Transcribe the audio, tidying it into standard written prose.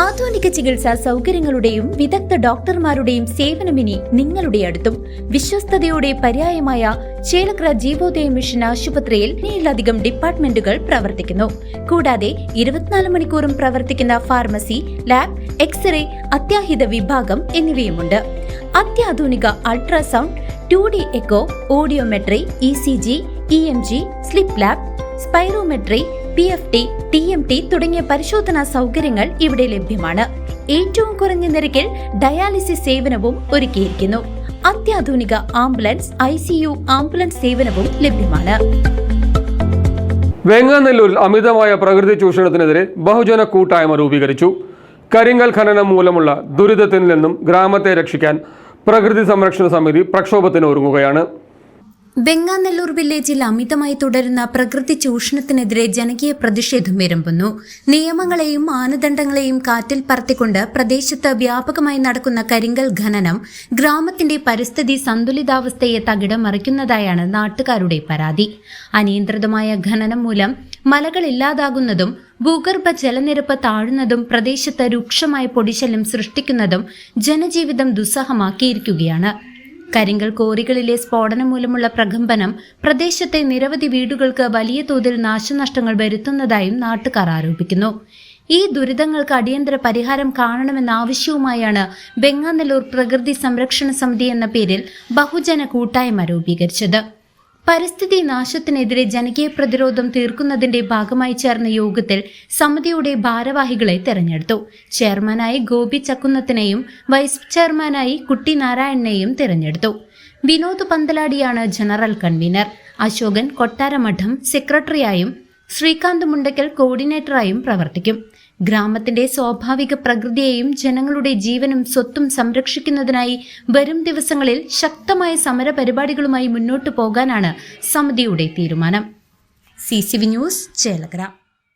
ആധുനിക ചികിത്സാ സൗകര്യങ്ങളുടെയും വിദഗ്ധ ഡോക്ടർമാരുടെയും സേവനമിനി നിങ്ങളുടെ അടുത്തും. വിശ്വസ്തതയുടെ പര്യായമായ ചേലക്കര ജീവോദയ മിഷൻ ആശുപത്രിയിൽ 7ലധികം ഡിപ്പാർട്ട്മെന്റുകൾ പ്രവർത്തിക്കുന്നു. കൂടാതെ 24 മണിക്കൂറും പ്രവർത്തിക്കുന്ന ഫാർമസി, ലാബ്, എക്സ്റേ, അത്യാഹിത വിഭാഗം എന്നിവയുമുണ്ട്. അത്യാധുനിക ultrasound, 2D echo, audiometry, ECG, EMG, sleep lab, spirometry, PFT, TMT തുടങ്ങിയ പരിശോധനാ സൗകര്യങ്ങൾ ഇവിടെ ലഭ്യമാണ്. ഏറ്റവും കുറഞ്ഞ നിരക്കിൽ ഡയാലിസിസ് സേവനവും ഒരുക്കിയിരിക്കുന്നു. അത്യാധുനിക ആംബുലൻസ്, ICU ആംബുലൻസ് സേവനവും ലഭ്യമാണ്. വെങ്ങാനല്ലൂരിൽ അമിതമായ പ്രകൃതി ചൂഷണത്തിനെതിരെ ബഹുജന കൂട്ടായ്മ രൂപീകരിച്ചു. കരിങ്കൽ ഖനനം മൂലമുള്ള ദുരിതത്തിൽ നിന്നും ഗ്രാമത്തെ രക്ഷിക്കാൻ പ്രകൃതി സംരക്ഷണ സമിതി പ്രക്ഷോഭത്തിന് ഒരുങ്ങുകയാണ്. വെങ്ങാനല്ലൂർ വില്ലേജിൽ അമിതമായി തുടരുന്ന പ്രകൃതി ചൂഷണത്തിനെതിരെ ജനകീയ പ്രതിഷേധം വിരമ്പുന്നു. നിയമങ്ങളെയും മാനദണ്ഡങ്ങളെയും കാറ്റിൽ പറത്തിക്കൊണ്ട് പ്രദേശത്ത് വ്യാപകമായി നടക്കുന്ന കരിങ്കൽ ഖനനം ഗ്രാമത്തിന്റെ പരിസ്ഥിതി സന്തുലിതാവസ്ഥയെ തകിടം മറിക്കുന്നതായാണ് നാട്ടുകാരുടെ പരാതി. അനിയന്ത്രിതമായ ഖനനം മൂലം മലകൾ ഇല്ലാതാകുന്നതും ഭൂഗർഭ ജലനിരപ്പ് താഴുന്നതും പ്രദേശത്ത് രൂക്ഷമായ പൊടിശല്യം സൃഷ്ടിക്കുന്നതും ജനജീവിതം ദുസ്സഹമാക്കിയിരിക്കുകയാണ്. കരിങ്കൽ കോറികളിലെ സ്ഫോടനം മൂലമുള്ള പ്രകമ്പനം പ്രദേശത്തെ നിരവധി വീടുകൾക്ക് വലിയ തോതിൽ നാശനഷ്ടങ്ങൾ വരുത്തുന്നതായും നാട്ടുകാർ ആരോപിക്കുന്നു. ഈ ദുരിതങ്ങൾക്ക് അടിയന്തര പരിഹാരം കാണണമെന്ന ആവശ്യവുമായാണ് വെങ്ങാനല്ലൂർ പ്രകൃതി സംരക്ഷണ സമിതി എന്ന പേരിൽ ബഹുജന കൂട്ടായ്മ രൂപീകരിച്ചത്. പരിസ്ഥിതി നാശത്തിനെതിരെ ജനകീയ പ്രതിരോധം തീർക്കുന്നതിന്റെ ഭാഗമായി ചേർന്ന യോഗത്തിൽ സമിതിയുടെ ഭാരവാഹികളെ തെരഞ്ഞെടുത്തു. ചെയർമാനായി ഗോപി ചക്കുന്നത്തിനെയും വൈസ് ചെയർമാനായി കുട്ടി നാരായണനെയും തിരഞ്ഞെടുത്തു. വിനോദ് പന്തലാടിയാണ് ജനറൽ കൺവീനർ. അശോകൻ കൊട്ടാരമഠം സെക്രട്ടറിയായും ശ്രീകാന്ത് മുണ്ടക്കൽ കോർഡിനേറ്ററായും പ്രവർത്തിക്കും. ഗ്രാമത്തിന്റെ സ്വാഭാവിക പ്രകൃതിയെയും ജനങ്ങളുടെ ജീവനും സ്വത്തും സംരക്ഷിക്കുന്നതിനായി വരും ദിവസങ്ങളിൽ ശക്തമായ സമര പരിപാടികളുമായി മുന്നോട്ടു പോകാനാണ് സമിതിയുടെ തീരുമാനം. CCV news, Chelakkara.